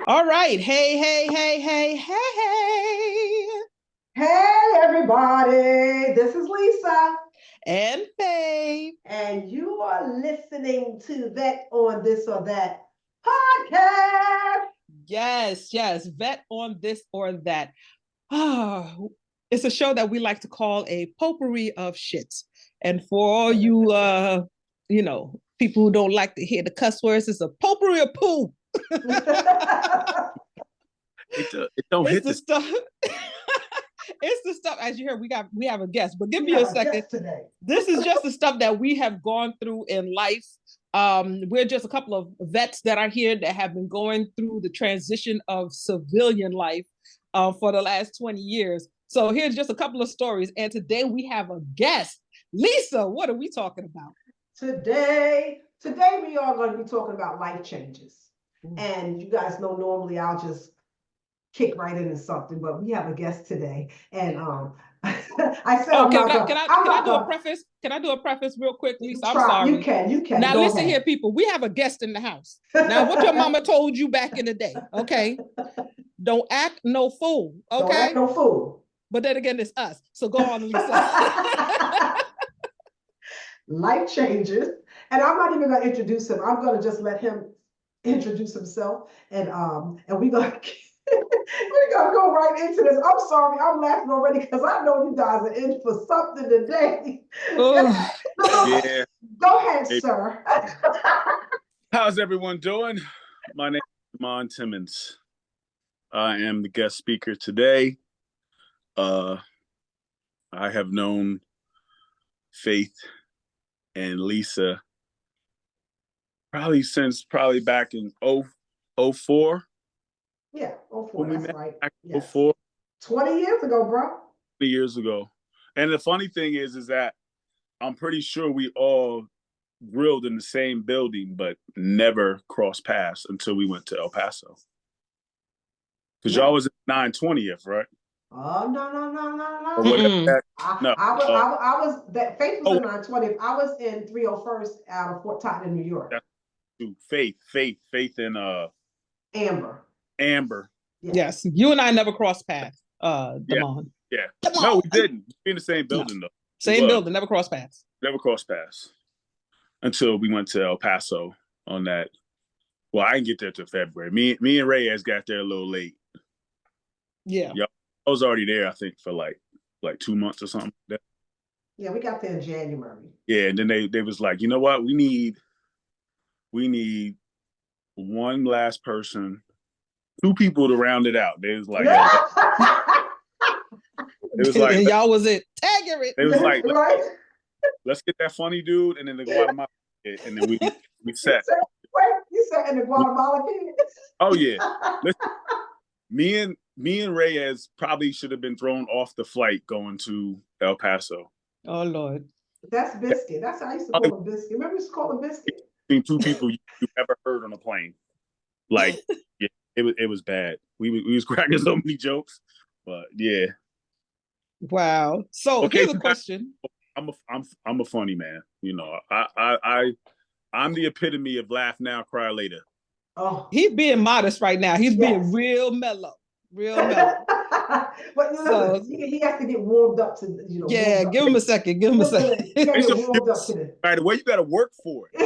All right. Hey, hey, hey, hey, hey. Hey, everybody. This is Lisa. And Faye. And you are listening to Vet on This or That podcast. Yes. Vet on This or That. Oh, it's a show that we like to call a potpourri of shits. And for all you, people who don't like to hear the cuss words, it's a potpourri of poo. It don't hit the stuff. It's the stuff, as you heard, we have a guest, but give me a second. Today. This is just the stuff that we have gone through in life. We're just a couple of vets that are here that have been going through the transition of civilian life for the last 20 years. So here's just a couple of stories. And today we have a guest. Lisa, what are we talking about? Today we are going to be talking about life changes. And you guys know normally I'll just kick right into something, but we have a guest today, and I said, can I do a preface? Can I do a preface real quick, Lisa? I'm sorry. You can. Now listen here, people. We have a guest in the house. Now, what your mama told you back in the day, okay? Don't act no fool, okay? Don't act no fool. But then again, it's us. So go on, Lisa. Life changes, and I'm not even going to introduce him. I'm going to just let him introduce himself, and we're going to. We're going to go right into this. I'm sorry, I'm laughing already because I know you guys are in for something today. Yeah. Go ahead, sir. How's everyone doing? My name is Demond Timmons. I am the guest speaker today. I have known Faith and Lisa since back in 04. Yeah, 04, that's right. Yes. 04. 20 years ago, bro. 20 years ago. And the funny thing is that I'm pretty sure we all grilled in the same building, but never crossed paths until we went to El Paso. Because y'all was at 920th, right? Oh, no. No. I was, that Faith was in 920th. I was in 301st out of Fort Totten, New York. Faith and Amber. Yes. You and I never crossed paths, Demond. Yeah. No, we didn't. We in the same building, though. Same building, never crossed paths. Never crossed paths. Until we went to El Paso on that. Well, I didn't get there till February. Me and Reyes got there a little late. Yeah. Yep. I was already there, I think, for like 2 months or something. Yeah, we got there in January. Yeah, and then they was like, you know what? We need one last person, 2 people to round it out. They was like, it was like, and y'all was it. Tag it. It was like, right? Let's get that funny dude, and then the Guatemala kid, and then we set. You said in the Guatemala kid? Oh yeah. Listen, me and Reyes probably should have been thrown off the flight going to El Paso. Oh Lord. That's Biscuit. That's how I used to call him Biscuit. Remember you used to call him Biscuit? Between 2 people you ever heard on a plane. Like, yeah, it was bad. We was cracking so many jokes, but yeah. Wow. So here's a question. I'm a funny man. You know, I'm the epitome of laugh now, cry later. Oh, he's being modest right now. He's being real mellow. But so, he has to get warmed up to, Yeah, give him a second. Give him a second. Warmed up to this. Right away, you got to work for it.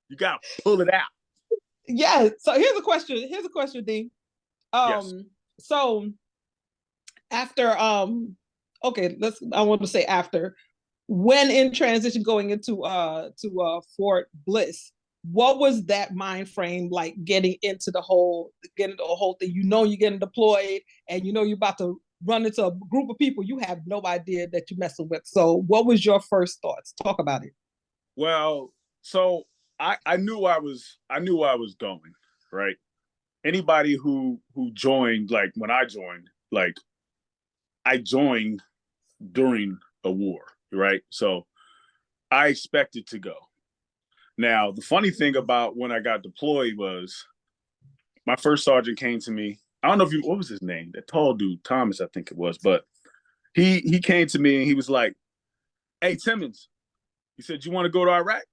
You got to pull it out. Yeah. So here's a question, D. Yes. So after I want to say after, when in transition going into Fort Bliss, what was that mind frame like getting into the whole thing? You're getting deployed and you're about to run into a group of people you have no idea that you're messing with. So what was your first thoughts? Talk about it. Well, so I knew I was going, right? Anybody who joined, like when I joined, like I joined during a war, right? So I expected to go. Now, the funny thing about when I got deployed was my first sergeant came to me. I don't know what was his name? That tall dude, Thomas, I think it was. But he came to me and he was like, "Hey, Timmons," he said, "You want to go to Iraq?"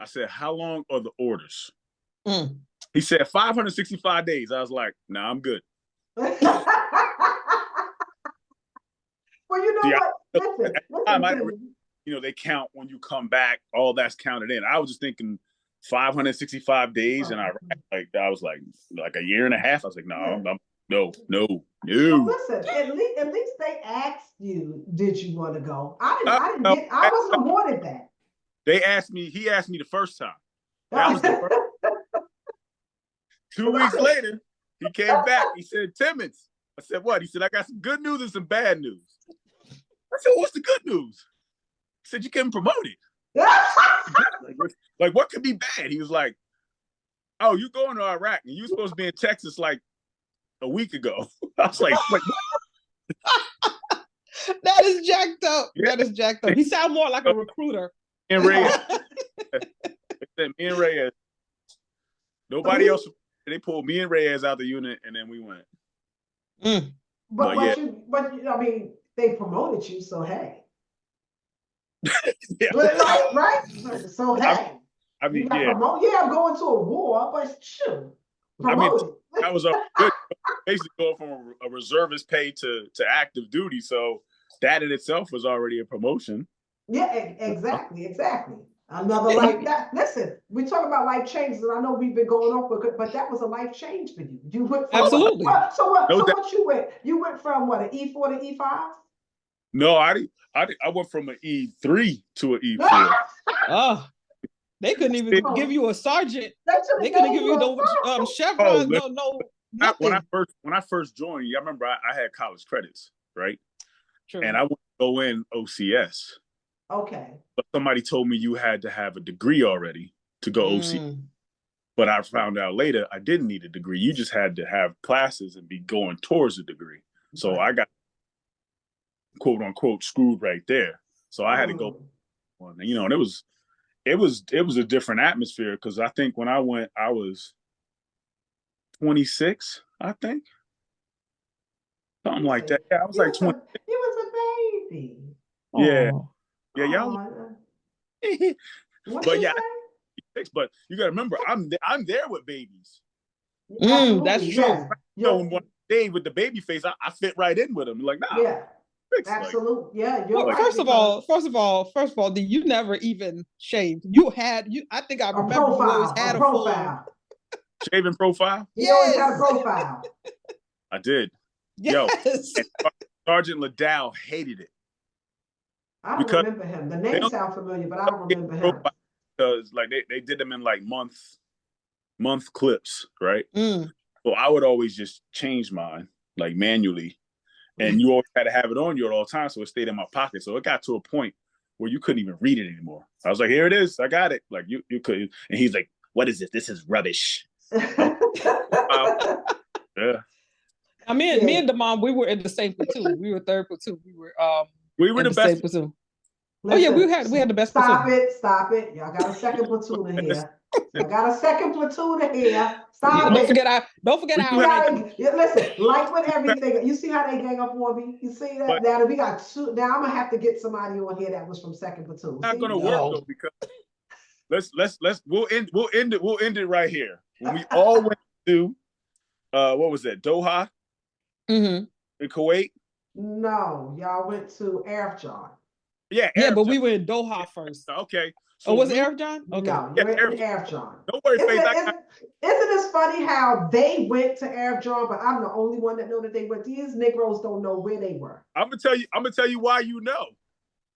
I said, how long are the orders? Mm. He said 565 days. I was like, nah, I'm good. Well, you know See, what? at the time, Listen, Timmy. they count when you come back, all that's counted in. I was just thinking 565 days, and I was like a year and a half. I was like, no, no. Well, listen, at least they asked you, did you want to go? I wasn't awarded that. He asked me the first time. That was the first. 2 weeks later, he came back. He said, Timmons. I said, what? He said, I got some good news and some bad news. I said, what's the good news? He said, you getting promoted. Like, what could be bad? He was like, oh, you going to Iraq and you supposed to be in Texas like a week ago. I was like that is jacked up. Yeah. That is jacked up. He sound more like a recruiter. And Reyes. Me and Reyes. Nobody else. They pulled me and Reyes out the unit, and then we went. Mm. But I mean, they promoted you, so hey. Yeah. Right? So hey. I mean, I'm going to a war, but shoot. Promoted. That was a good, basically going from a reservist pay to active duty. So that in itself was already a promotion. Yeah, exactly. Another life. Listen, we talk about life changes, and I know we've been going on for good, but that was a life change for you. You went from absolutely. What you went? You went from what, an E4 to E5? No, I went from an E3 to an E4. Oh, they couldn't even give you a sergeant. They couldn't give you no chevron. No. When I first joined, I remember I had college credits, right? True. And I wanted to go in OCS. Okay. But somebody told me you had to have a degree already to go OCS. But I found out later I didn't need a degree. You just had to have classes and be going towards a degree. So I got quote unquote screwed right there. So I had to go on, and it was a different atmosphere because I think when I went, I was 26, I think. Something like that. Yeah, I was like 20. You was a baby. Yeah. Aww. Yeah, y'all. But yeah, but you gotta remember, I'm there with babies. That's true. When Dave with the baby face, I fit right in with him. Like, nah. Yeah. Absolutely. Yeah. Well, right, first of all, you never even shaved. I think I remember you always had a profile. Shaving profile? You always had a profile. I did. Yes. Yo, Sergeant Liddell hated it. I don't remember him. The name sounds familiar, but I don't remember him. Because like they did them in like month clips, right? Mm. So I would always just change mine like manually, and you always had to have it on you at all times, so it stayed in my pocket. So it got to a point where you couldn't even read it anymore. I was like, "Here it is, I got it." Like you couldn't, and he's like, "What is this? This is rubbish." Yeah. I mean, me and Damon, we were in the same platoon. We were third platoon. We were the best platoon. Listen, we had the best platoon. Stop it. Y'all got a second platoon in here. Stop it. Don't forget our listen, like with everything, you see how they gang up on me? You see that? Now we got two. Now I'm gonna have to get somebody on here that was from second platoon. It's not gonna work though, because we'll end it right here. When we all went to what was that, Doha? Mm-hmm. In Kuwait? No, y'all went to Arif John. Yeah, but we were in Doha first. Okay. So was it Arif John? Okay. No, you went to Arif John. Don't worry, Faith. Isn't this funny how they went to Arif John, but I'm the only one that know that they went. These Negroes don't know where they were. I'm gonna tell you why you know.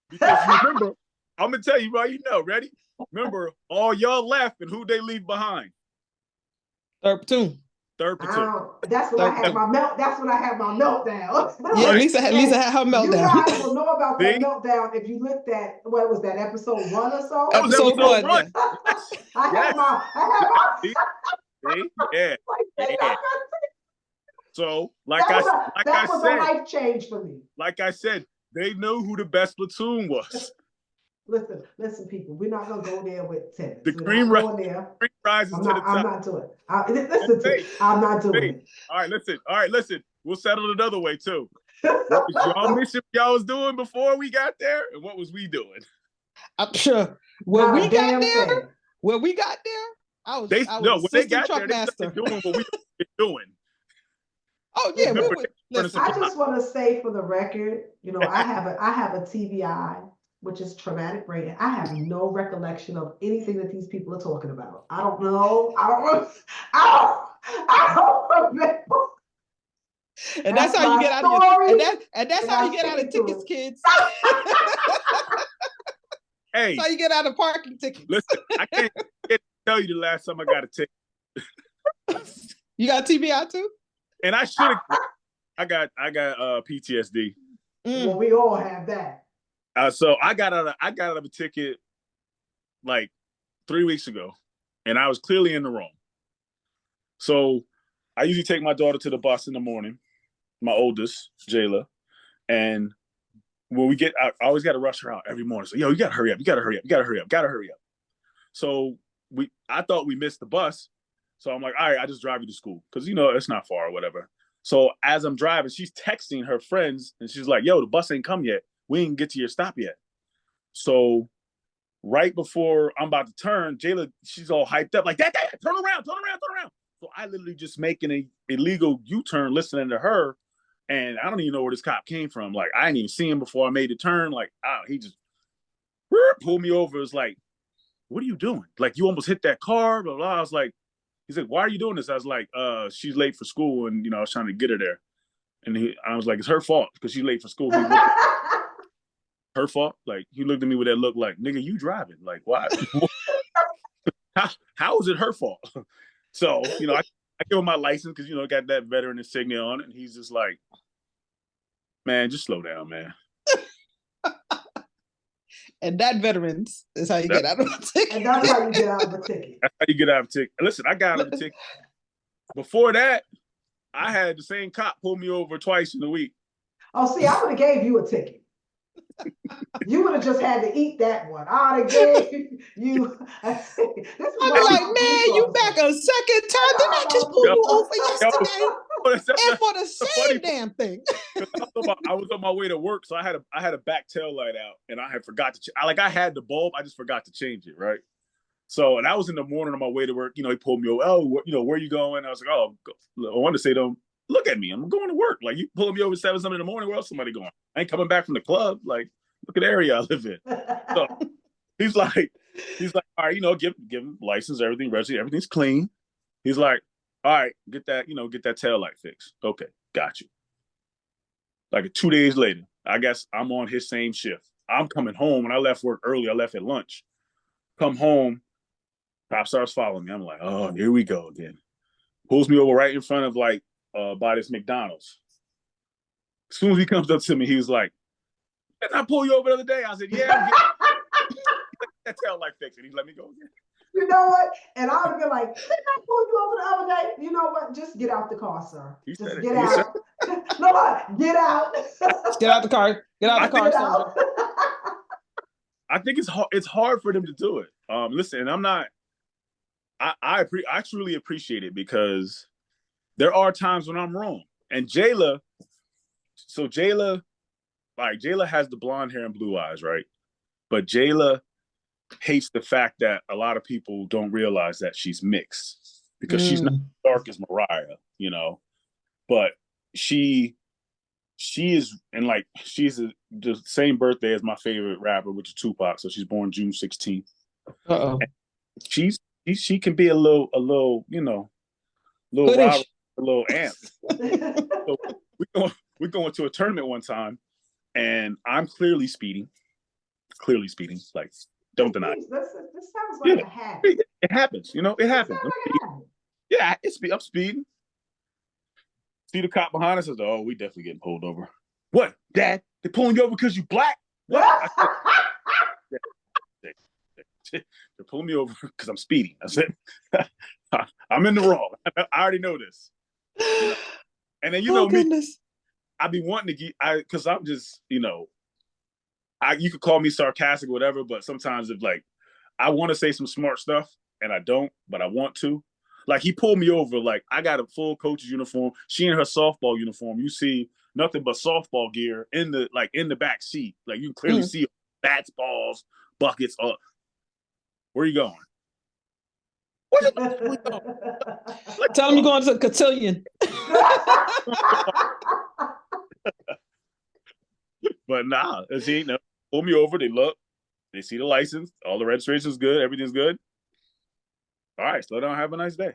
Because remember, I'm gonna tell you why you know. Ready? Remember, all y'all left, and who they leave behind? Third platoon. That's when I had my meltdown. Yeah, Lisa had her meltdown. You guys will know about that meltdown if you looked at what was that, episode 1 or so? Episode 1. Yeah. I had my yeah. So, that was a life change for me. Like I said, they knew who the best platoon was. Listen, people. We're not gonna go there with tennis. The cream rises to the top. I'm not doing it. I'm not doing it. All right, listen. We'll settle it another way too. What was y'all mission y'all was doing before we got there, and what was we doing? I'm sure when we got there, when we got there, I They was no, when they assistant got truck there, they master. started doing what we were doing. Oh yeah, we Remember, were. they were Listen, I just want to say for the record, I have a TBI, which is traumatic brain. I have no recollection of anything that these people are talking about. I don't know. I don't remember. and that's how you get out of your and that's how you get out of tickets, kids. Hey, that's how you get out of parking tickets. listen, I can't tell you the last time I got a ticket. You got TBI too? And I should have. I got PTSD. Well, we all have that. So I got out of a ticket like 3 weeks ago, and I was clearly in the wrong. So I usually take my daughter to the bus in the morning, my oldest, Jayla, and when we get out, I always got to rush her out every morning. So, yo, you got to hurry up. You got to hurry up. You got to hurry up. Got to hurry up. So I thought we missed the bus. So I'm like, all right, I just drive you to school because, it's not far or whatever. So as I'm driving, she's texting her friends and she's like, yo, the bus ain't come yet. We ain't get to your stop yet. So right before I'm about to turn, Jayla, she's all hyped up like, Dad, turn around. So I literally just making an illegal U-turn listening to her. And I don't even know where this cop came from. Like, I didn't even see him before I made the turn. Like, he just pulled me over. It's like, what are you doing? Like, you almost hit that car, blah, blah. I was like, he's like, why are you doing this? I was like, she's late for school. And, I was trying to get her there. And I was like, it's her fault because she's late for school. Her fault? Like, he looked at me with that look like, nigga, you driving. Like, why? how is it her fault? So, I give him my license because, it got that veteran insignia on it. And he's just like, man, just slow down, man. And that veterans is how you get out of a ticket. And that's how you get out of a ticket. That's how you get out of a ticket. Listen, I got out of a ticket. Before that, I had the same cop pull me over twice in a week. Oh, see, I would have gave you a ticket. You would have just had to eat that one. I would have gave you a ticket. I'm like, man, you back a second time. Didn't I just pull you over yesterday? And for the same damn thing. I was on my way to work, so I had a back tail light out, and I had forgot to. I had the bulb, I just forgot to change it, right? So, and I was in the morning on my way to work. He pulled me over. Oh, where are you going? I was like, oh, I wanted to say to him, look at me, I'm going to work. Like, you pulling me over 7 something in the morning. Where else somebody going? I ain't coming back from the club. Like, look at the area I live in. So he's like, all right, give him license, everything, registered, everything's clean. He's like, all right, get that tail light fixed. Okay, got you. Like 2 days later, I guess I'm on his same shift. I'm coming home, and I left work early. I left at lunch. Come home, cop starts following me. I'm like, oh, here we go again. Pulls me over right in front of by this McDonald's. As soon as he comes up to me, he was like, didn't I pull you over the other day? I said, yeah. That tail light fixed, and he let me go again. You know what? And I would have been like, didn't I pull you over the other day? You know what? Just get out the car, sir. Just get out. No, get out. Get out the car. Get out the car, sir. I think it's hard for them to do it. Listen, and I'm not. I truly appreciate it because there are times when I'm wrong. And Jayla has the blonde hair and blue eyes, right? But Jayla hates the fact that a lot of people don't realize that she's mixed because she's not dark as Mariah, but she is, and she's the same birthday as my favorite rapper, which is Tupac. So she's born June 16th. She can be a little, Robert, a little amp. So we're going to a tournament one time, and I'm clearly speeding. Like, don't deny it. This sounds like a habit. It happens, it happens. Yeah, I'm speeding. See the cop behind us, says, oh, we definitely getting pulled over. What, Dad? They pulling you over because you black? What? They're pulling me over because I'm speeding. I said, I'm in the wrong. I already know this. And then me, I be wanting to get, because I'm just, you could call me sarcastic or whatever, but sometimes if I want to say some smart stuff and I don't, but I want to. Like, he pulled me over, I got a full coach's uniform. She in her softball uniform. You see nothing but softball gear in the back seat. Like, you can clearly see bats, balls, buckets. Where are you going? What you we doing? Tell them you're going to a cotillion. But nah, see, no, pull me over. They look, they see the license, all the registration's good, everything's good. All right, slow down, have a nice day.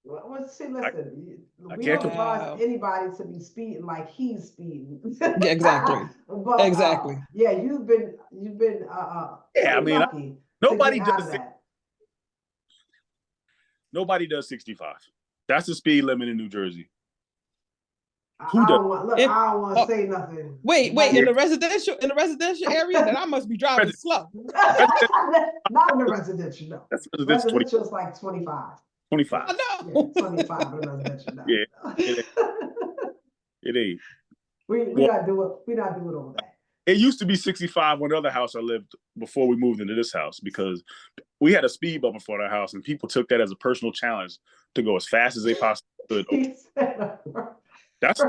Well, see, listen, I we can't don't Wow. advise anybody to be speeding like he's speeding. Yeah, exactly. But Exactly. yeah, you've been Yeah, I mean, lucky nobody to get out does of that. nobody does 65. That's the speed limit in New Jersey. I Who does? don't want look. If- I don't want oh, to say nothing. Wait, But- in the residential area, then I must be driving slow. Not in the residential, no. That's residential 20, Residential is like 25. 25. I Yeah, know. 25 in residential, no. Yeah, it ain't. we Well, not doing all that. it used to be 65 when the other house I lived before we moved into this house, because we had a speed bump before our house and people took that as a personal challenge to go as fast as they possibly could. He said, That's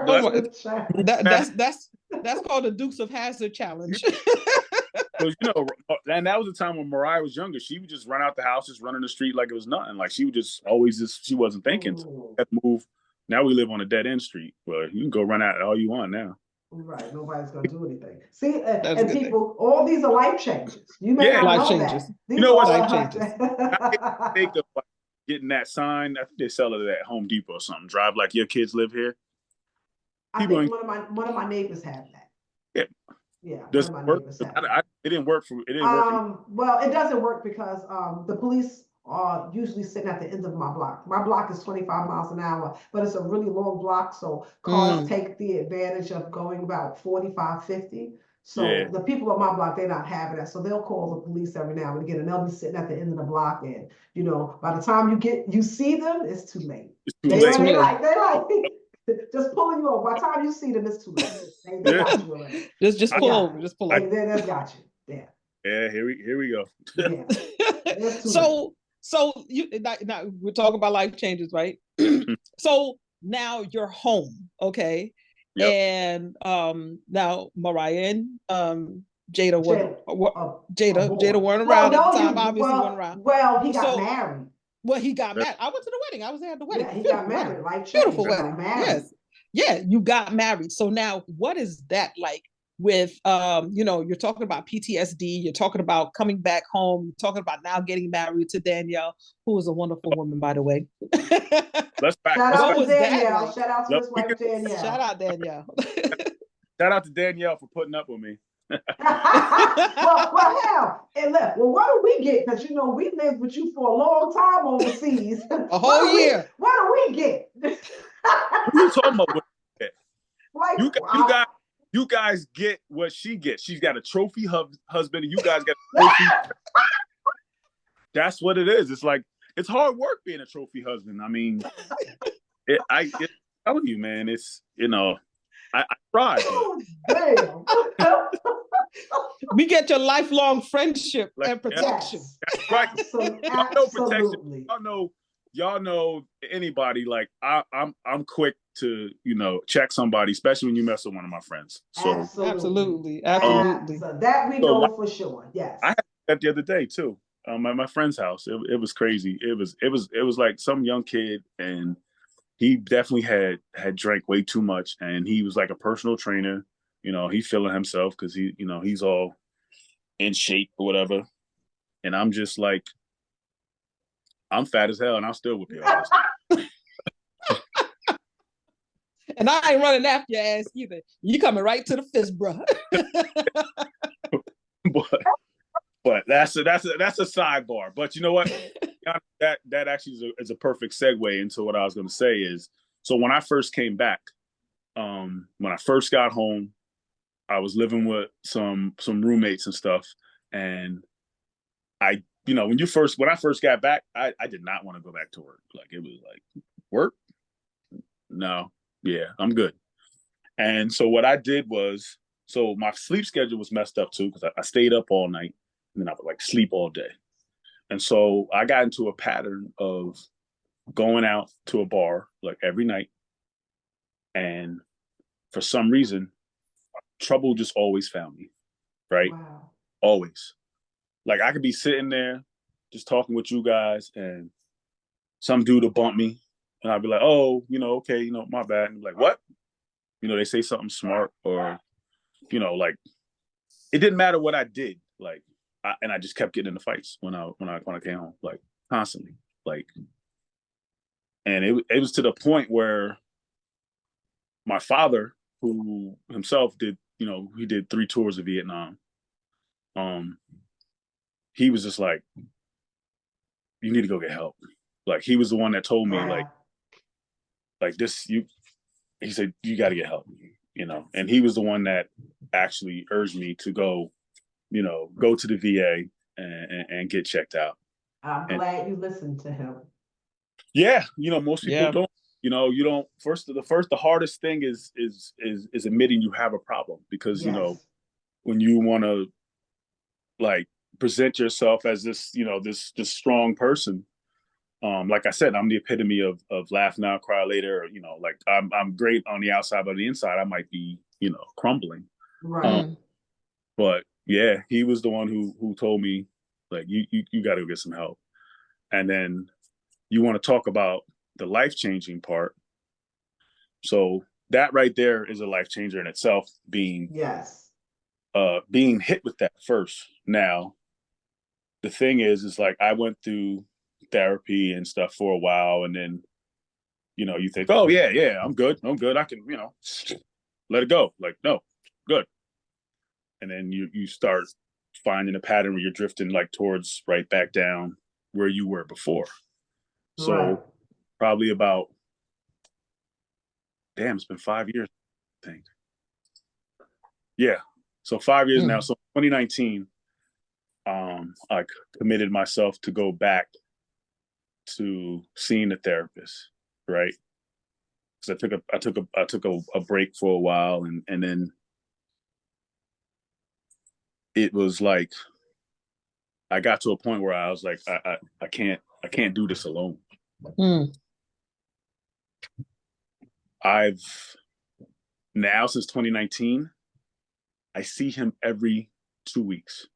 That's called the Dukes of Hazzard challenge. because, you know, and that was the time when Mariah was younger. She would just run out the house, just run in the street like it was nothing. Like she would just always she wasn't thinking. So had to move. Now we live on a dead end street. Well, you can go run out all you want now. Right, nobody's gonna do anything. See, That's a and good people, all these are life changes. You may Yeah. not Life know changes. that. You know what? Life changes. I think of like, getting that sign. I think they sell it at Home Depot or something. Drive like your kids live here. I think one of my neighbors have that. Yeah. Yeah, Does one it of my work? neighbors have that. It didn't work for. It didn't work. Well, it doesn't work because the police are usually sitting at the end of my block. My block is 25 miles an hour, but it's a really long block, so cars take the advantage of going about 45, 50. So Yeah. the people on my block, they're not having that. So they'll call the police every now and again, and they'll be sitting at the end of the block. And you know, by the time you see them, it's too late. It's too They late. like just pulling you off. By the time you see them, it's too late. They Yeah. got you already. Just They pull got over. you. Just pull over. They got you. Yeah. Yeah. Here we go. Yeah. It's too late. So you now we're talking about life changes, right? So now you're home, okay? Yep. And now Mariah and Jada weren't Well, around no, at the time. Obviously weren't around. Well, he got So- married. Well, he got married. I went to the wedding. I was there at the wedding. Yeah, he Beautiful got married. wedding. Life changed. Beautiful He got wedding. married. Yes. Yeah, you got married. So now what is that like with you know, you're talking about PTSD, you're talking about coming back home, you're talking about now getting married to Danielle, who is a wonderful woman, by the way. Let's back. Shout let's out back- to was that Danielle. like? Shout out to his wife Shout Danielle. Shout out Danielle. Shout out to Danielle for putting up with me. well, hell, and look, well, what do we get? Because you know we lived with you for a long time overseas. A whole year. What do we get? What are you talking about? Like, You guys get what she gets. She's got a trophy husband, and you guys got a trophy. That's what it is. It's like it's hard work being a trophy husband. I mean, I'm telling you, man. It's I tried. Oh, damn. We get your lifelong friendship Like, and protection. Yes. That's right. Y'all know protection. Absolutely. Y'all know anybody. Like I'm quick to check somebody, especially when you mess with one of my friends. So Absolutely. So that we know for sure. Yes. I had that the other day too. At my friend's house. It was crazy. It was like some young kid, and he definitely had drank way too much, and he was like a personal trainer. He feeling himself because he's all in shape or whatever. And I'm just like, I'm fat as hell, and I'll still whip your ass. And I ain't running after your ass either. You coming right to the fist, bro. But that's a sidebar. But you know what? That actually is a perfect segue into what I was going to say is, so when I first came back, when I first got home, I was living with some roommates and stuff. And when I first got back, I did not want to go back to work. Like, it was like, work? No. Yeah, I'm good. And so what I did was, so my sleep schedule was messed up too, because I stayed up all night and then I would like sleep all day. And so I got into a pattern of going out to a bar like every night. And for some reason, trouble just always found me, right? Wow. Always. Like I could be sitting there just talking with you guys and some dude will bump me, and I'll be like, oh, okay, my bad. And like, what? They say something smart, or like, it didn't matter what I did, like, and I just kept getting into fights when I came home, like, constantly, like, and it was to the point where my father, who himself did, he did 3 tours of Vietnam. He was just like, you need to go get help. Like, he was the one that told me, like this, he said, you got to get help, and he was the one that actually urged me to go, go to the VA and get checked out. I'm And glad you listened to him. yeah, most people Yeah. don't. You don't. The hardest thing is admitting you have a problem, because Yes. when you want to, like, present yourself as this this strong person, like I said, I'm the epitome of laugh now, cry later. Like, I'm great on the outside, but on the inside I might be crumbling. Right. But yeah, he was the one who told me, like, you got to get some help. And then you want to talk about the life-changing part. So that right there is a life changer in itself, being Yes. being hit with that first. Now, the thing is like, I went through therapy and stuff for a while, and then you think, oh yeah, I'm good, I can let it go. Like, no, good. And then you start finding a pattern where you're drifting, like, towards right back down where you were before. So Right. probably about, damn, it's been 5 years, I think. Yeah. So 5 years now. So 2019, I committed myself to go back to seeing a therapist, right? Because I took a break for a while, and then it was like, I got to a point where I was like, I can't do this alone. I've now, since 2019, I see him every 2 weeks.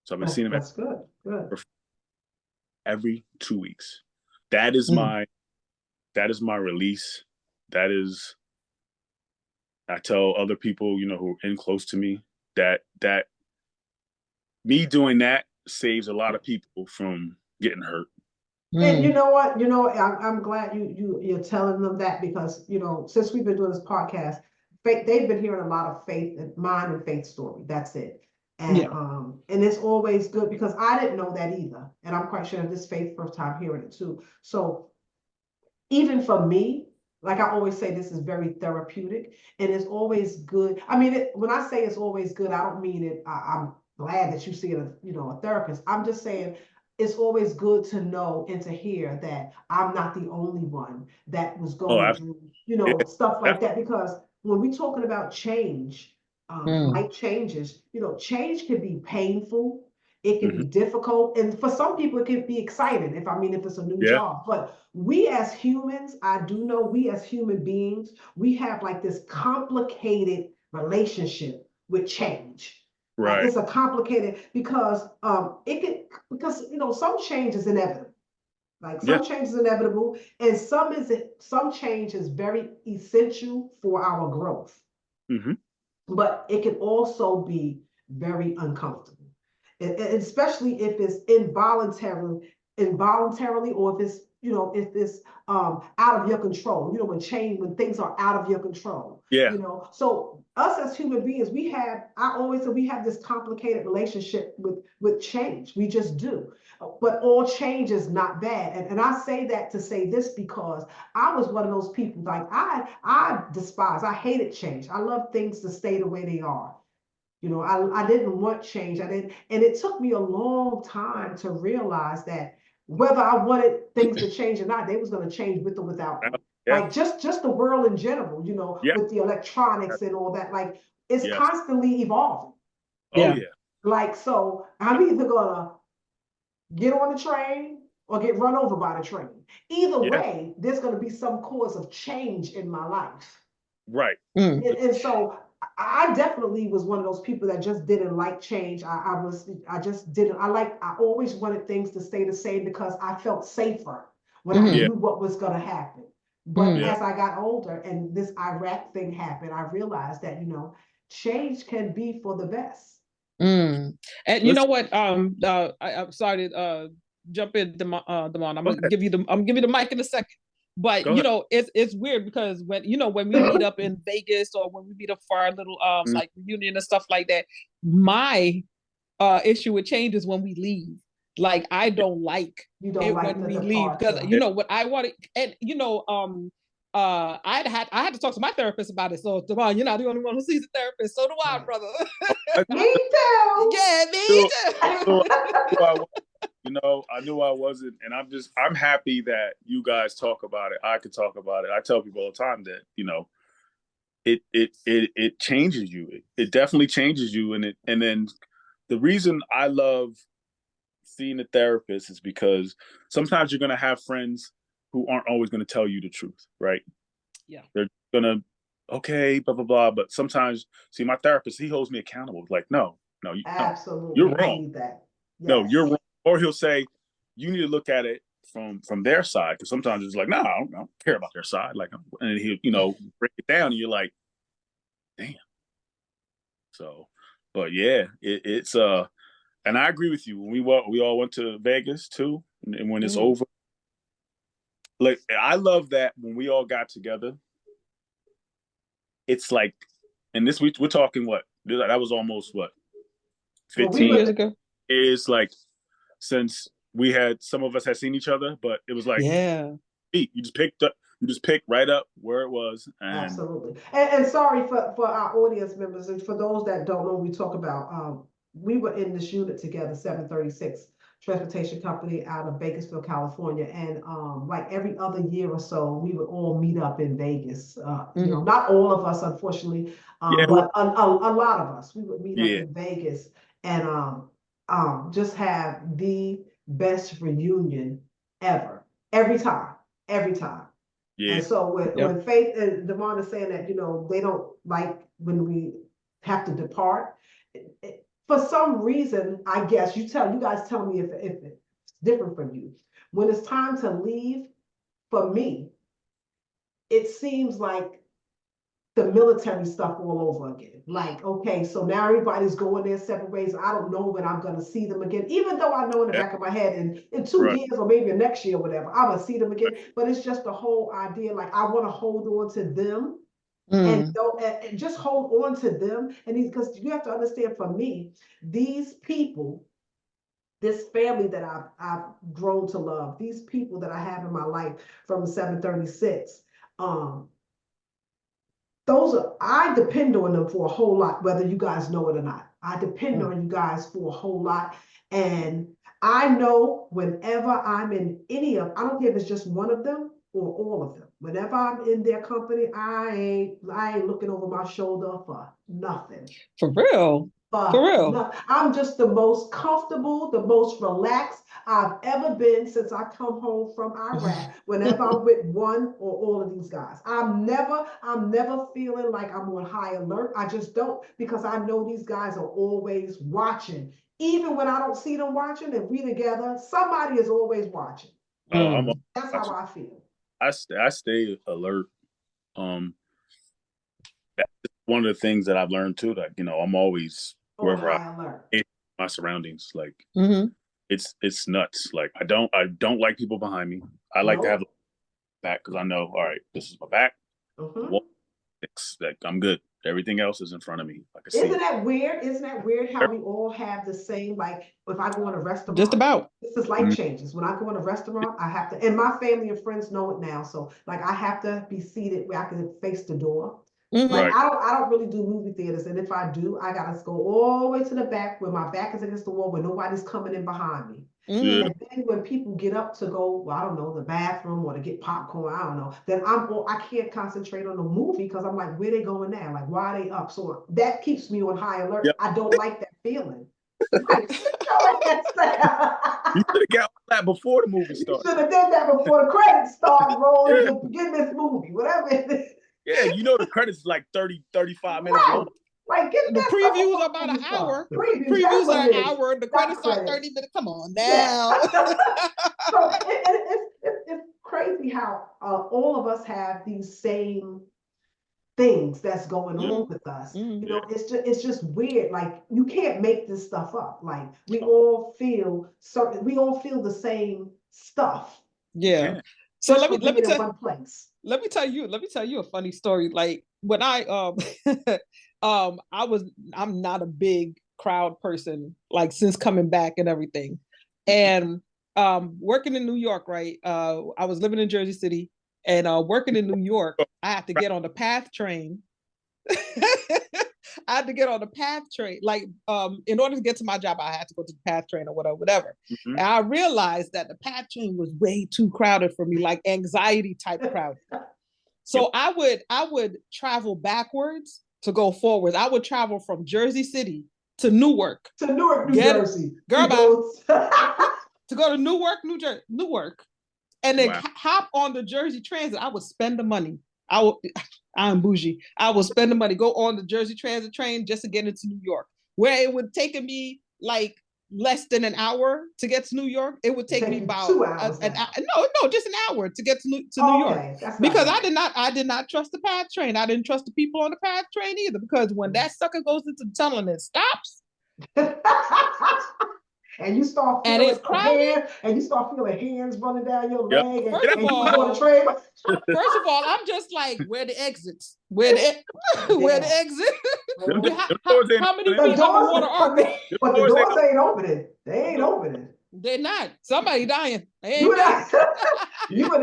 So I've been seeing him That's good. Good. every 2 weeks. That is my release. That is, I tell other people, who are in close to me, that me doing that saves a lot of people from getting hurt. And you know what? I'm glad you're telling them that, because since we've been doing this podcast, they've been hearing a lot of faith and mind and faith story. That's it. And Yeah. and it's always good, because I didn't know that either, and I'm quite sure this faith first time hearing it too. So even for me, like I always say, this is very therapeutic, and it's always good. I mean, when I say it's always good, I don't mean it. I'm glad that you see a therapist. I'm just saying it's always good to know and to hear that I'm not the only one that was going through, Yeah, stuff like that. Because when we're talking about change, life changes, change can be painful. It can be difficult. And for some people, it can be exciting if it's a new yeah, job. But we as humans, I do know we as human beings, we have like this complicated relationship with change. Like, right. it's a complicated, because some change is inevitable. Like, Yeah, some change is inevitable, and some change is very essential for our growth. hmm But it can also be very uncomfortable, especially if it's involuntarily, or if it's out of your control. When things are out of your control. yeah, So us as human beings, I always say we have this complicated relationship with change. We just do. But all change is not bad, and I say that to say this, because I was one of those people. Like, I hated change. I love things to stay the way they are. I didn't want change. I didn't, and it took me a long time to realize that whether I wanted things to change or not, they was going to change with or without me. yeah, Like, just the world in general, yeah, with the electronics and all that, like, it's yes. constantly evolving. Oh Yeah. yeah, Like, so I'm either gonna get on the train or get run over by the train. Either yeah, way, there's going to be some cause of change in my life. right. And so I definitely was one of those people that just didn't like change. I just didn't. I always wanted things to stay the same, because I felt safer when I Yeah. knew what was going to happen. But as I got older and this Iraq thing happened, I realized that, change can be for the best. And you know what? I'm sorry to jump in, Damon. I'm gonna give you the mic in a second. But it's weird because when we meet up in Vegas or when we meet up for our little like reunion and stuff like that, my issue with change is when we leave. Like I don't like You don't it like when the we leave because departure. what I wanted, and I had to talk to my therapist about it. So Devon, you're not the only one who sees a therapist. So do I, Right. brother. Me too. Yeah, me too. I knew I wasn't, and I'm happy that you guys talk about it. I could talk about it. I tell people all the time that it changes you. It definitely changes you, and then the reason I love seeing a therapist is because sometimes you're gonna have friends who aren't always gonna tell you the truth, right? Yeah, they're gonna okay, blah blah blah. But sometimes, see, my therapist, he holds me accountable. Like, no, Absolutely, you're wrong. need that. Yes. No, you're wrong. Or he'll say, you need to look at it from their side, because sometimes it's like, no, I don't care about their side. Like, and he'll break it down, and you're like, damn. So, but yeah, it's and I agree with you. When we all went to Vegas too, and when it's over, like I love that when we all got together. It's like, and this we're talking what that was almost what 15 years ago. It's like since some of us had seen each other, but it was like you just picked right up where it was. And absolutely. And sorry for our audience members and for those that don't know, we talk about we were in this unit together, 736 Transportation Company out of Bakersfield, California. And like every other year or so, we would all meet up in Vegas. Not all of us, unfortunately, but a lot of us, we would meet up in Vegas and just have the best reunion ever. Every time. Yeah. And so when Faith and Devon is saying that, they don't like when we have to depart, for some reason, I guess you guys tell me if it's different from you. When it's time to leave, for me, it seems like the military stuff all over again. Like, okay, so now everybody's going their separate ways. I don't know when I'm going to see them again, even though I know in the back of my head in 2 years or maybe next year, whatever, I'm going to see them again. But it's just the whole idea, like I want to hold on to them and just hold on to them. And because you have to understand, for me, these people, this family that I've grown to love, these people that I have in my life from 736, I depend on them for a whole lot, whether you guys know it or not. I depend on you guys for a whole lot. And I know whenever I'm in I don't care if it's just one of them or all of them. Whenever I'm in their company, I ain't looking over my shoulder for nothing. For real. For real. No, I'm just the most comfortable, the most relaxed I've ever been since I come home from Iraq, whenever I'm with one or all of these guys. I'm never feeling like I'm on high alert. I just don't, because I know these guys are always watching. Even when I don't see them watching and we together, somebody is always watching. That's how I feel. I stay alert. That's one of the things that I've learned too, that I'm always wherever my surroundings, like it's nuts. Like I don't like people behind me. I like to have back, because I know, all right, this is my back. Like I'm good. Everything else is in front of me. Like Isn't that weird how we all have the same, like if I go in a restaurant, just about, this is life changes. When I go in a restaurant, I have to, and my family and friends know it now. So like I have to be seated where I can face the door. Like I don't really do movie theaters. And if I do, I gotta go all the way to the back where my back is against the wall, where nobody's coming in behind me. And then when people get up to go, well, I don't know, the bathroom or to get popcorn, I don't know, then I can't concentrate on the movie because I'm like, where they going now? Like, why are they up? So that keeps me on high alert. I don't like that feeling. Like, you should have got that before the movie started. You should have did that before the credits start rolling to begin this movie, whatever it is. Yeah, the credits is like 30, 35 minutes long. Like, the previews are about an hour. Previews are an hour. The credits are 30 minutes. Come on now. So how all of us have these same things that's going on with us. You know, it's just weird. Like you can't make this stuff up. Like we all feel the same stuff. Yeah. So let me tell one place. Let me tell you a funny story. Like when I I'm not a big crowd person, like since coming back and everything. And working in New York, right? I was living in Jersey City and working in New York, I had to get on the PATH train. I had to get on the PATH train. Like, in order to get to my job, I had to go to the PATH train or whatever. And I realized that the PATH train was way too crowded for me, like anxiety type crowded. So I would travel backwards to go forwards. I would travel from Jersey City to Newark. New Jersey. Girl, to go to Newark, and then hop on the Jersey Transit. I would spend the money. I'm bougie. I would spend the money, go on the Jersey Transit train just to get into New York, where it would take me like less than an hour to get to New York. It would take me about 2 hours. Just an hour to get to New York, because I did not trust the PATH train. I didn't trust the people on the PATH train either, because when that sucker goes into the tunnel and it stops. And you start feeling hands running down your leg. First of all, I'm just like, where the exits? Where the exit? How many feet underwater are there? But the doors ain't opening. They ain't opening. They're not. Somebody dying. You in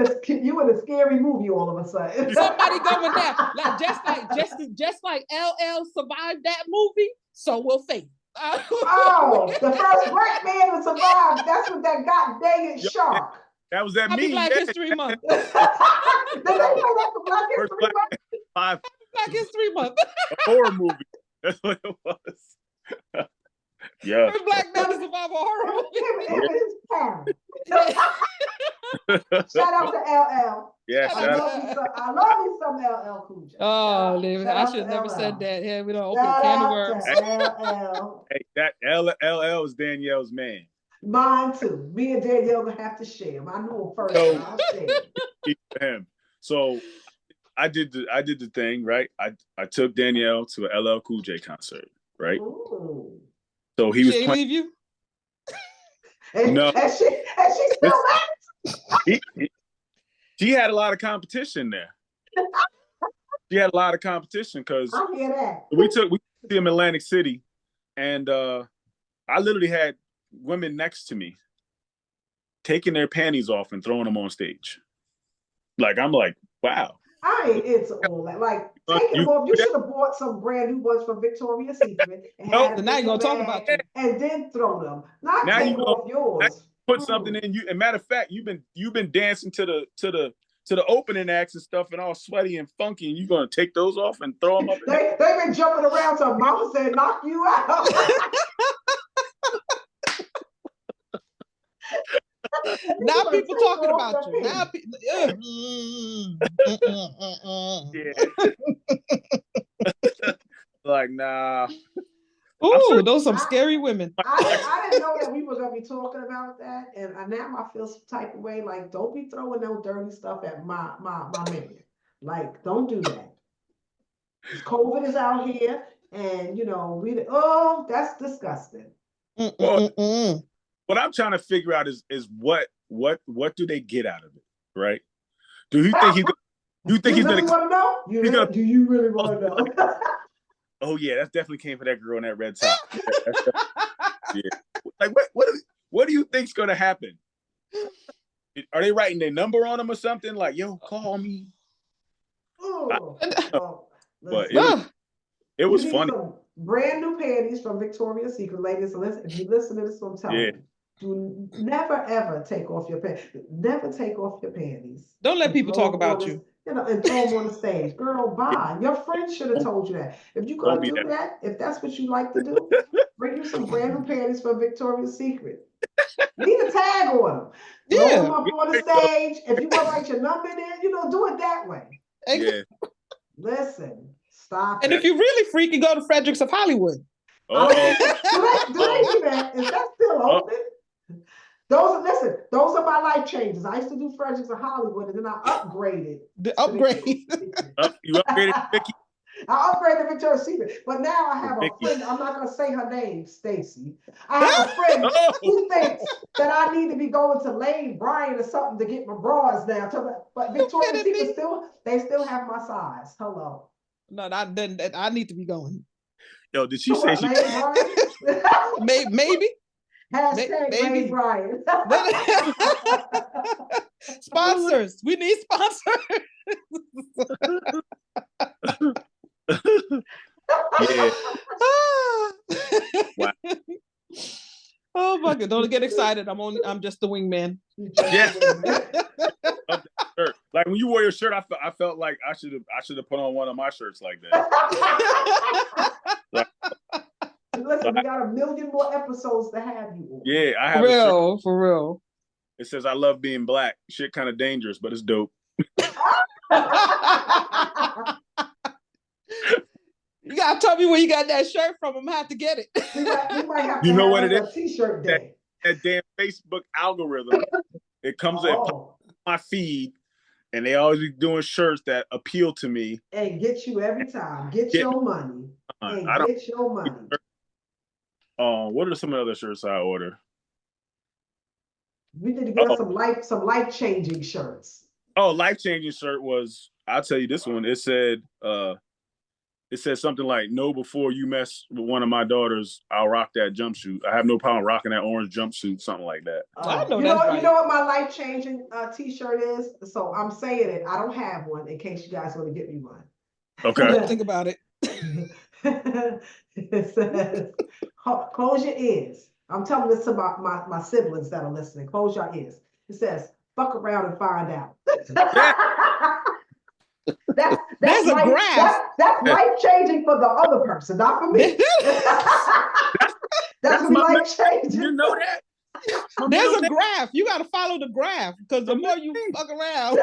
a scary movie all of a sudden. Somebody going down. Like just like LL survived that movie, so will Faith. Oh, the first black man to survive. That's what that got dang it shark. That was that Happy Black History Month. Did they know that for Black History Month? Black History Month. A horror movie. That's what it was. Yeah. First black man to survive a horror movie. Shout out to LL. Yeah, I love me some LL Cool J. Oh, David, I should have never said that. Yeah, we don't open a can of worms. Hey, that LL is Danielle's man. Mine too. Me and Danielle gonna have to share him. I knew him first. I'll share him. So I did the thing, right? I took Danielle to a LL Cool J concert, right? Ooh. So he was playing. Leave you? No. And she still She had a lot of competition there. She had a lot of competition because I hear that. we took him in Atlantic City, and I literally had women next to me taking their panties off and throwing them on stage. Like, I'm like, wow. I ain't into all that. Like, take them off. You should have bought some brand new ones from Victoria's Secret and now you're gonna talk about that. And then throw them. Not now take off yours. Put something in you. And matter of fact, you've been dancing to the opening acts and stuff, and all sweaty and funky, and you're gonna take those off and throw them up. They've been jumping around till Mama said, "Knock you out." Now people talking about you. Now people. Like, nah. Ooh, those some scary women. I didn't know that we were gonna be talking about that, and now I feel some type of way. Like, don't be throwing no dirty stuff at my man. Like, don't do that. COVID is out here, and that's disgusting. Well, what I'm trying to figure out is what do they get out of it, right? Do you think he's really want to know? Do you really want to know? Oh yeah, that definitely came for that girl in that red top. Yeah. Like what do you think's gonna happen? Are they writing their number on them or something? Like, yo, call me. But it was funny. Brand new panties from Victoria's Secret, ladies. Listen, if you listen to this, I'm telling you. Do never ever take off your pants. Never take off your panties. Don't let people talk about you. And throw them on the stage. Girl, bye. Your friend should have told you that. If you're gonna do that, if that's what you like to do, bring you some brand new panties from Victoria's Secret. Leave a tag on them. Throw them up on the stage. If you want to write your number in there, do it that way. Yeah. Listen, stop. And if you're really freaky, go to Fredericks of Hollywood. Do they do that? Is that still open? those are my life changes. I used to do Fredericks of Hollywood, and then I upgraded. The upgrade. You upgraded Vicky. I upgraded Victoria's Secret, but now I have a Vicky. friend. I'm not gonna say her name, Stacy. I have a friend Oh, who thinks that I need to be going to Lane Bryant or something to get my bras now. But Victoria's kidding Secret still have my size. Hello. No, then I need to be going. yo, did she So say what, she? Lane Bryant? Maybe. Hashtag maybe. Lane Bryant. Sponsors. We need sponsors. Yeah. Wow. Oh my God! Don't get excited. I'm just the wingman. Yeah. Like when you wore your shirt, I felt like I should have put on one of my shirts like that. Listen, we got a million more episodes to have you on. Yeah, I have a shirt. For real. It says I love being black. Shit kind of dangerous, but it's dope. You gotta tell me where you got that shirt from. I'm gonna have to get it. We might have to You know have what it like is? a t-shirt day. That damn Facebook algorithm. It comes on my feed, and they always be doing shirts that appeal to me. And get you every time. Get your money. And get your money. What are some of the other shirts I order? We need to get us some life-changing shirts. Oh, life-changing shirt was, I'll tell you this one. It said something like, "No, before you mess with one of my daughters, I'll rock that jumpsuit. I have no problem rocking that orange jumpsuit," something like that. You know what my life-changing t-shirt is? So I'm saying it. I don't have one in case you guys want to get me one. Okay. Think about it. It says, close your ears. I'm telling this to my siblings that are listening. Close your ears. It says, fuck around and find out. That's a graph. That's life-changing for the other person, not for me. That's life-changing. You know that? There's a graph. You got to follow the graph because the more you fuck around,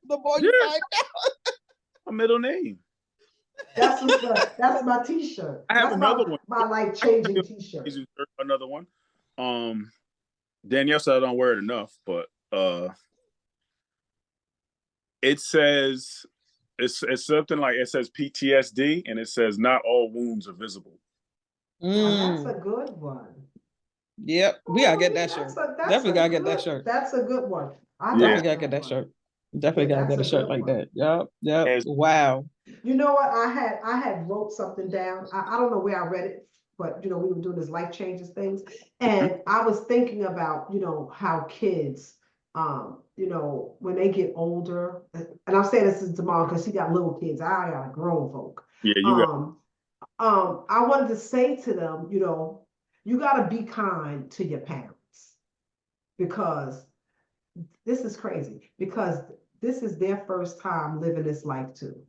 the more you find out. My middle name. That's my t-shirt. I have another one. My life-changing t-shirt. Another one. Danielle said I don't wear it enough, but it says it's something like, it says PTSD, and it says not all wounds are visible. That's a good one. Yep, we gotta get that shirt. Definitely gotta get that shirt. That's a good one. Definitely gotta get that shirt. Definitely gotta get a shirt like that. Yep. Wow. You know what? I had wrote something down. I don't know where I read it, but we were doing this life changes things, and I was thinking about how kids, when they get older, and I'm saying this is Jamal because he got little kids. I got a grown folk. Yeah, you got. I wanted to say to them, you got to be kind to your parents, because this is crazy, because this is their first time living this life too.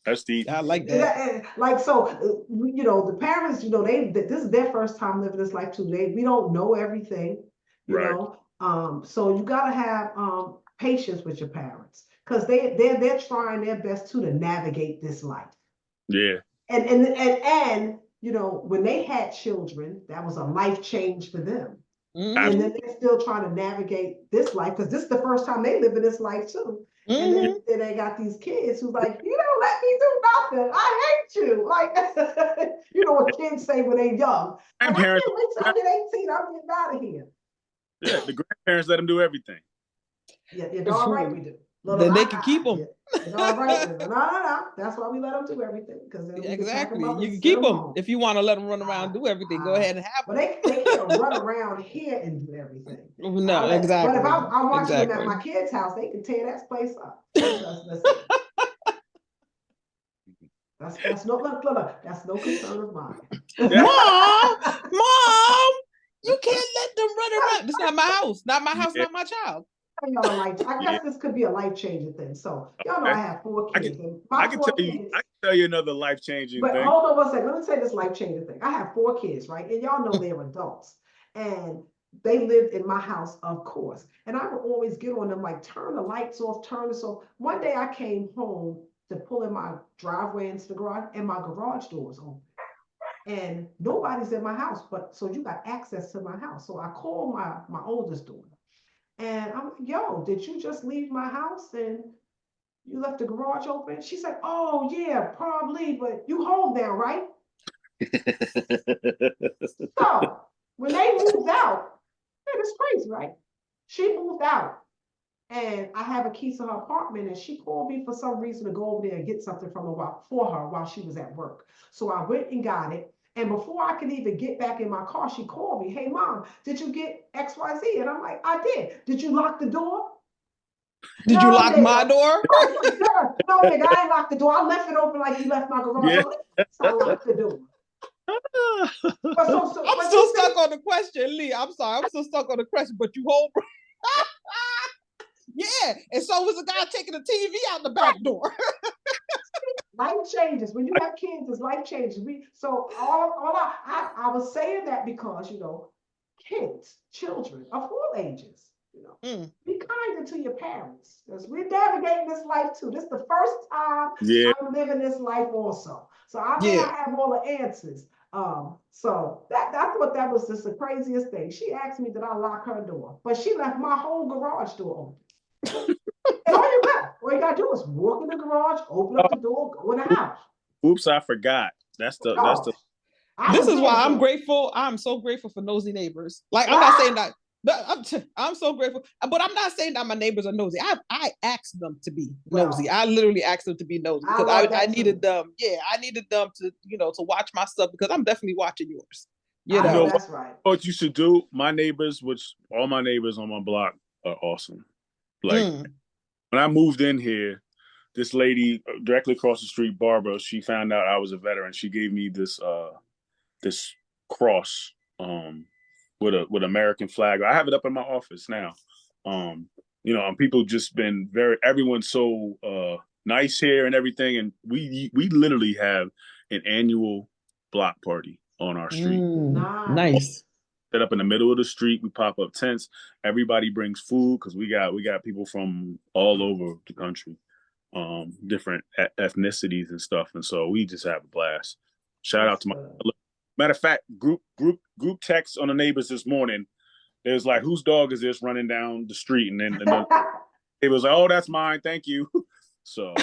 That's deep. I like that. The parents, this is their first time living this life too. We don't know everything, so you got to have patience with your parents, because they're trying their best to navigate this life. Yeah. And when they had children, that was a life change for them. And then they're still trying to navigate this life, because this is the first time they live in this life too. And then they got these kids who's like, you don't let me do nothing. I hate you. Like, what kids say when they're young. I can't wait till I get 18. I'm getting out of here. Yeah, the grandparents let them do everything. Yeah, you're all right, we do. Then they can keep them. All right. No. That's why we let them do everything. Exactly. You can keep them. If you want to let them run around and do everything, go ahead and have them. But they can't run around here and do everything. No, exactly. But if I'm watching them at my kid's house, they can tear that place up. That's no concern of mine. Mom, you can't let them run around. This is not my house. Not my house, not my child. I guess this could be a life-changing thing. So y'all know I have 4 kids. I can tell you another life-changing thing. But hold on one second. Let me say this life-changing thing. I have 4 kids, right? And y'all know they're adults. And they lived in my house, of course. And I would always get on them, like, turn the lights off, turn this off. One day I came home to pull in my driveway into the garage, and my garage door was open. and nobody's in my house, but so you got access to my house. So I called my oldest daughter, and I'm like, yo, did you just leave my house and you left the garage open? She said, oh yeah, probably, but you home now, right? So when they moved out, man, it's crazy, right? She moved out, and I have a key to her apartment, and she called me for some reason to go over there and get something from her for her while she was at work. So I went and got it. And before I could even get back in my car, she called me, hey mom, did you get XYZ? And I'm like, I did. Did you lock the door? Did you lock my door? No, nigga, I ain't locked the door. I left it open like you left my garage open. So I locked the door. But I'm still stuck on the question, Lee. I'm sorry. I'm still stuck on the question, but you hold. Yeah. And so was the guy taking the TV out the back door. Life changes. When you have kids, it's life changes. I was saying that because, kids, children of all ages, be kinder to your parents, because we're navigating this life too. This is the first time I'm living this life also. So I may not have all the answers. So that's what that was just the craziest thing. She asked me did I lock her door, but she left my whole garage door open. And all you gotta do is walk in the garage, open up the door, go in the house. Oops, I forgot. That's the This is why I'm grateful. I'm so grateful for nosy neighbors. Like, I'm not saying that. I'm so grateful, but I'm not saying that my neighbors are nosy. I asked them to be nosy. I literally asked them to be nosy because I needed them. Yeah, I needed them to to watch my stuff because I'm definitely watching yours. That's right. What you should do, my neighbors, which all my neighbors on my block are awesome. Like when I moved in here, this lady directly across the street, Barbara, she found out I was a veteran. She gave me this this cross with American flag. I have it up in my office now. People just been everyone's so nice here and everything, and we literally have an annual block party on our street. Nice. Set up in the middle of the street. We pop up tents. Everybody brings food because we got people from all over the country, different ethnicities and stuff, and so we just have a blast. Shout out to my matter of fact, group text on the neighbors this morning. There's like, whose dog is this running down the street? And then it was like, oh, that's mine. Thank you. So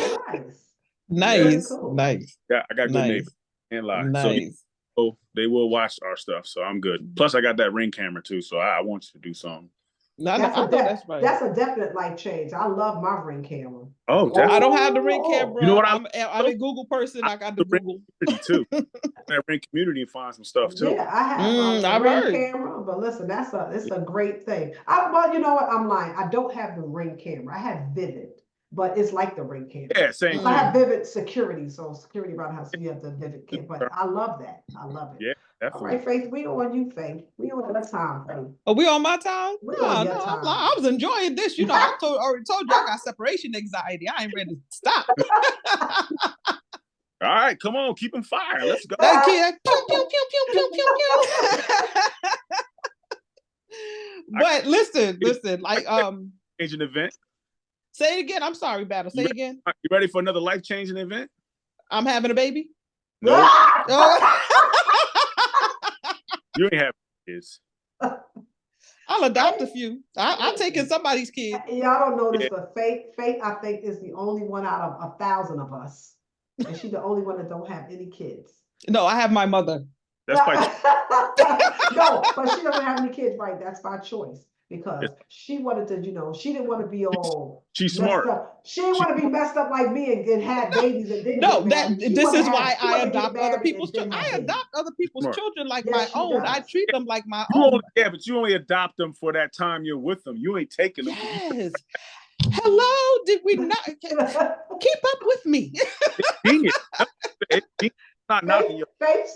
nice. Yeah, I got good neighbors. And nice. So they will watch our stuff. So I'm good. Plus, I got that Ring camera too. So I want you to do something. That's right. That's a definite life change. I love my Ring camera. Oh, definitely. I don't have the Ring camera. You know what? I'm a Google person. I got the Google too. That Ring community and find some stuff too. Yeah, I have a Ring camera, but listen, it's a great thing. Well, you know what? I'm lying. I don't have the Ring camera. I have Vivid, but it's like the Ring camera. Yeah, same. I have Vivid security, so security around the house. We have the Vivid camera, but I love that. I love it. Yeah. Definitely. All right, Faith, we on you, Faith. We on your time, Faith. Are we on my time? We on your time. I was enjoying this. I already told you I got separation anxiety. I ain't ready to stop. All right, come on, keep them fired. Let's go. Thank you. Pew, pew, pew, pew, pew, pew, pew. But listen, like change an event. Say it again. I'm sorry, Battle. Say it again. You ready for another life-changing event? I'm having a baby. No. You ain't have kids. I'll adopt a few. I'll take in somebody's kid. Y'all don't know this, but Faith, I think, is the only one out of 1,000 of us. And she's the only one that don't have any kids. No, I have my mother. That's by No, but she doesn't have any kids, right? That's by choice. Because she wanted to, she didn't want to be all she's smart. Up. She didn't want to be messed up like me and have babies and didn't. No, this is why I adopt other people's children. I adopt other people's children like my own. I treat them like my own. But you only adopt them for that time you're with them. You ain't taking them. Yes. Hello, did we not keep up with me? Not knocking you. Faith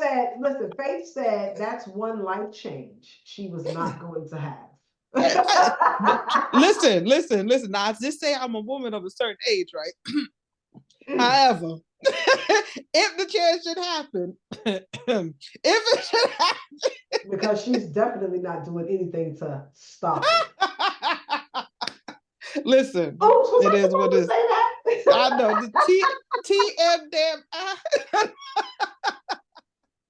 said that's one life change she was not going to have. Listen. Now, I just say I'm a woman of a certain age, right? However, if the chance should happen, because she's definitely not doing anything to stop it. Listen, it is what it is. I know the TM damn.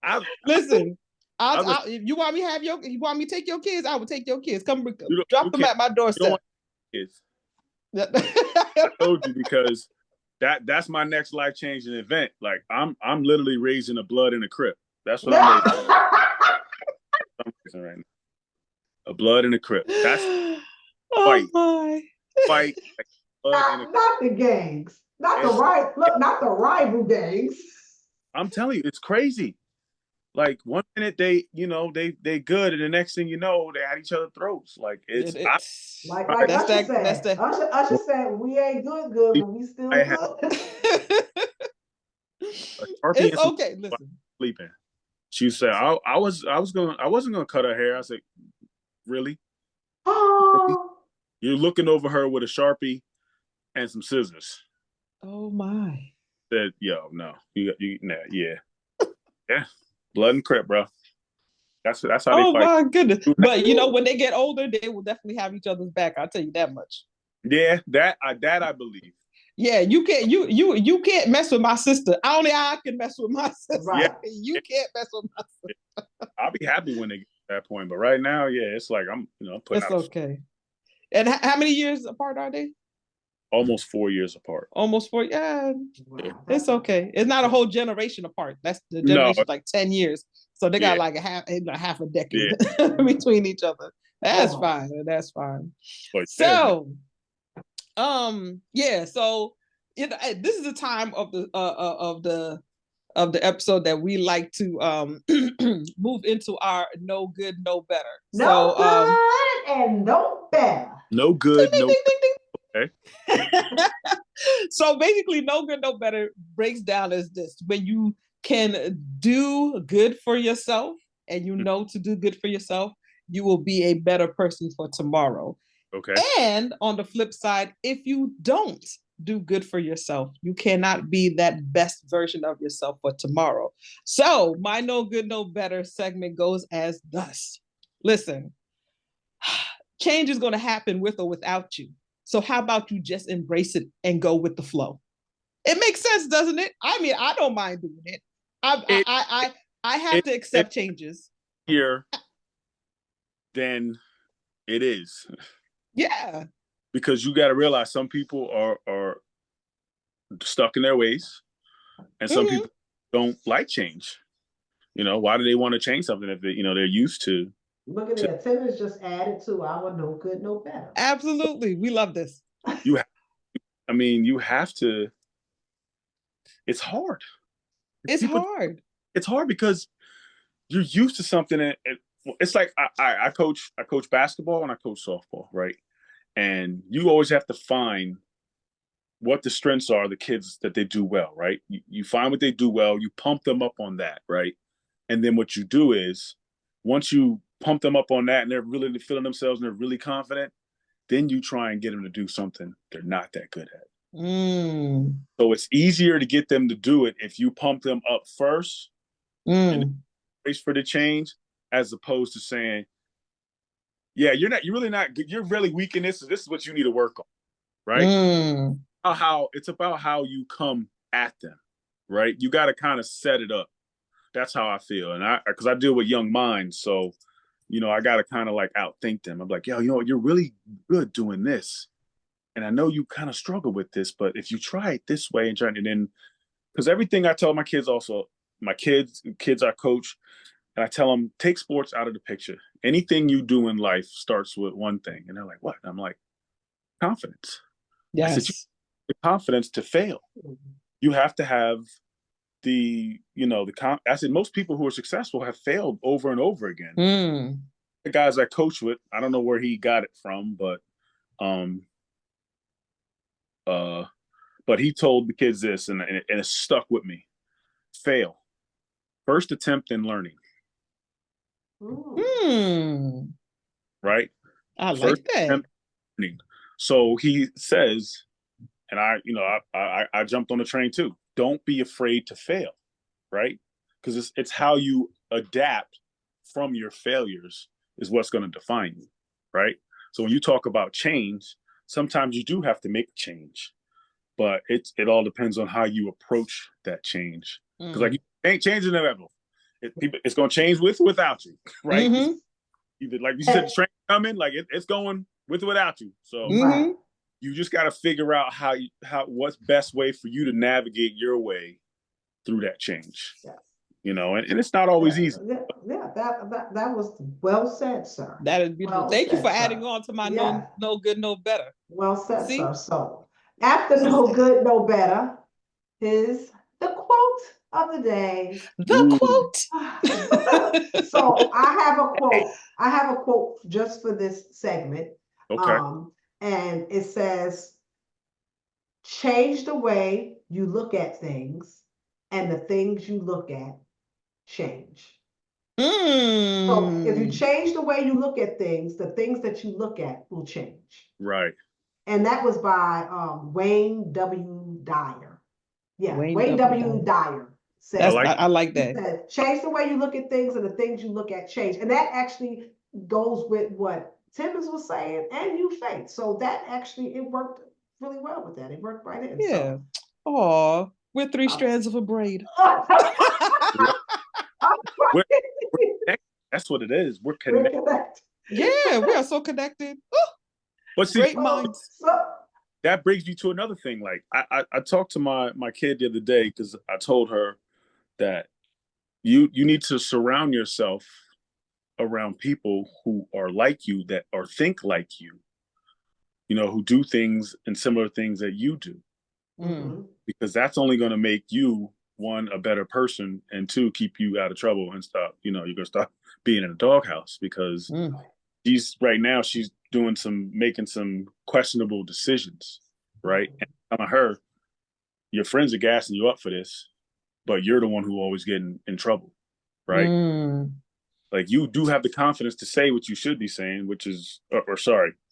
I, Listen, I was, if you want me to you want me to take your kids, I will take your kids. Come you drop them can't, at my you don't doorstep. want kids. I told you because that's my next life changing event. Like I'm literally raising a blood in a crib. That's what I'm raising right now. A blood in a crib. That's Oh fight, my. fight, like, blood in a. Not the gangs. Not the It's, right. Look, not the rival gangs. I'm telling you, it's crazy. Like one minute they good, and the next thing you know, they at each other's throats. Like It, it's it's Like that's Usher that that's said. the Usher said, we ain't good, but we still I had good. a Sharpie it's and some okay. Listen. sleeping. She said, I wasn't gonna cut her hair. I said, really? Oh, You're looking over her with a Sharpie and some scissors. Oh my. Said, yo, no, nah, yeah, blood and crip, bro. That's how they Oh fight. my goodness. But you know, when they get older, they will definitely have each other's back. I'll tell you that much. Yeah, that I believe. Yeah, you can't mess with my sister. Only I can mess with my sister. Yeah, right. You can't mess with my sister. I'll be happy when they get to that point. But right now, yeah, it's like I'm putting It's out okay. And how many years apart are they? almost 4 years apart. Almost 4. Yeah, Wow, it's okay. It's not a whole generation apart. That's the No, generation like 10 years. So they got yeah, like half a decade yeah, between each other. That's oh, fine. That's fine. but yeah, man. So yeah, so this is the time of the episode that we like to move into our no good, no better. no So good and no better. No ding, good, ding, no. ding, ding, ding. Okay. So basically, no good, no better breaks down as this: when you can do good for yourself and you know to do good for yourself, you will be a better person for tomorrow. Okay. And on the flip side, if you don't do good for yourself, you cannot be that best version of yourself for tomorrow. So my no good, no better segment goes as thus. Listen, change is going to happen with or without you. So how about you just embrace it and go with the flow? It makes sense, doesn't it? I mean, I don't mind doing it. It I have it to it's accept changes. here than it is Yeah. because you got to realize some people are stuck in their ways, and some Mm-hmm. people don't like change. Why do they want to change something if they're used to? Look at the attendance just added to our no good, no better. Absolutely. We love this. You, have, I mean, you have to. It's hard. It's People, hard. it's hard because you're used to something, and it's like I coach basketball and I coach softball, right? And you always have to find what the strengths are of the kids that they do well, right? You find what they do well, you pump them up on that, right? And then what you do is once you pump them up on that and they're really feeling themselves and they're really confident, then you try and get them to do something they're not that good at. Mm. So it's easier to get them to do it if you pump them up first and race for the change, as opposed to saying, yeah, you're really not good. You're really weak in this. So this is what you need to work on, right? It's about how you come at them, right? You got to kind of set it up. That's how I feel, and because I deal with young minds, so I got to kind of like outthink them. I'm like, yo, you're really good doing this, and I know you kind of struggle with this, but if you try it this way and try it, and then because everything I tell my kids, also my kids I coach, and I tell them take sports out of the picture. Anything you do in life starts with one thing, and they're like, what? And I'm like, confidence. Yes. I said, you have the confidence to fail. You have to have I said most people who are successful have failed over and over again. The guys I coach with, I don't know where he got it from, but he told the kids this, and it stuck with me. Fail. First attempt in learning. Right? I like First that. attempt in learning. So he says, and I jumped on the train too. Don't be afraid to fail, right? Because it's how you adapt from your failures is what's going to define you, right? So when you talk about change, sometimes you do have to make a change, but it all depends on how you approach that change. Because like change is inevitable. it's going to change with or without you, right? Mhm. Either, like you said, the train coming, like it's going with or without you. So Mhm. you just got to figure out how what's best way for you to navigate your way through that change. Yes. And it's not always easy. Yeah, that was well said, sir. That is beautiful. Well Thank you said, for sir. adding on to my Yeah. no good, no better. Well said, See? sir. So after no good, no better is the quote of the day. The Ooh. quote. So I have a quote. I have a quote just for this segment. Okay. And it says, change the way you look at things, and the things you look at change. So if you change the way you look at things, the things that you look at will change. Right. And that was by Wayne W. Dyer. Yeah, Wayne W. Dyer said, I like that. Said, change the way you look at things, and the things you look at change. And that actually goes with what Timmons was saying and you, Faith. So that actually, it worked really well with that. It worked right in. Yeah. Oh, we're three strands of a braid. That's what it is. We're connected. Yeah, we are so connected. But see, great minds. That brings me to another thing. Like I talked to my kid the other day because I told her that you need to surround yourself around people who are like you, that or think like you, who do things and similar things that you do. Because that's only going to make you, one, a better person, and two, keep you out of trouble and stop, you're going to stop being in a doghouse because she's making some questionable decisions, right? And telling her, your friends are gassing you up for this, but you're the one who always getting in trouble, right? Like, you do have the confidence to say what you should be saying, which is,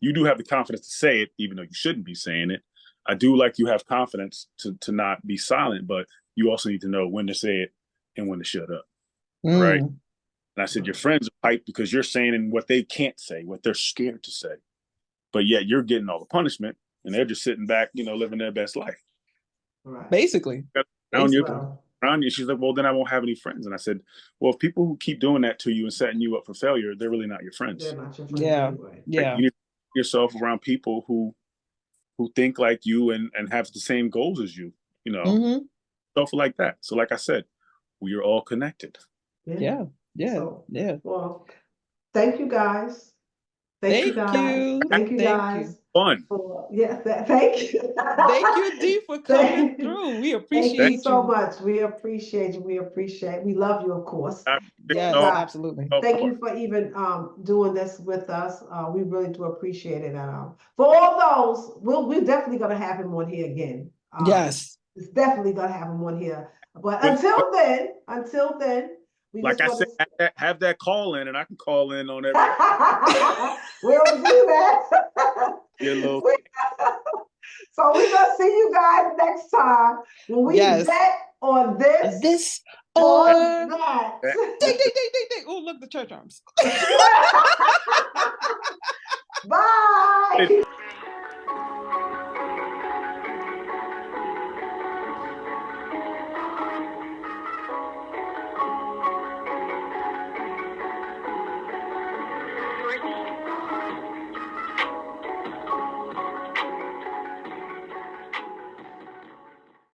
you do have the confidence to say it, even though you shouldn't be saying it. I do like you have confidence to not be silent, but you also need to know when to say it and when to shut up, right? And I said, your friends are hyped because you're saying what they can't say, what they're scared to say. But yet you're getting all the punishment and they're just sitting back, living their best life. Right. Basically. Around you. She's like, well, then I won't have any friends. And I said, well, if people who keep doing that to you and setting you up for failure, they're really not your friends. They're not your friends anyway. Yeah. Like, you need to put yourself around people who think like you and have the same goals as you, stuff like that. So like I said, we are all connected. Yeah. Well, thank you guys. Thank you guys. Fun. Thank you. Thank you, Dee, for coming through. We appreciate you. Thank you so much. We appreciate you. We love you, of course. Yes, absolutely. Thank you for even doing this with us. We really do appreciate it. For all those, we're definitely gonna have him on here again. Yes. It's definitely gonna have him on here. But until then, like I said, have that call in, and I can call in on it. We'll do that. So we're gonna see you guys next time when we bet on this or that. Ding, ding, ding, ding, ding. Oh, look, the church arms. Bye.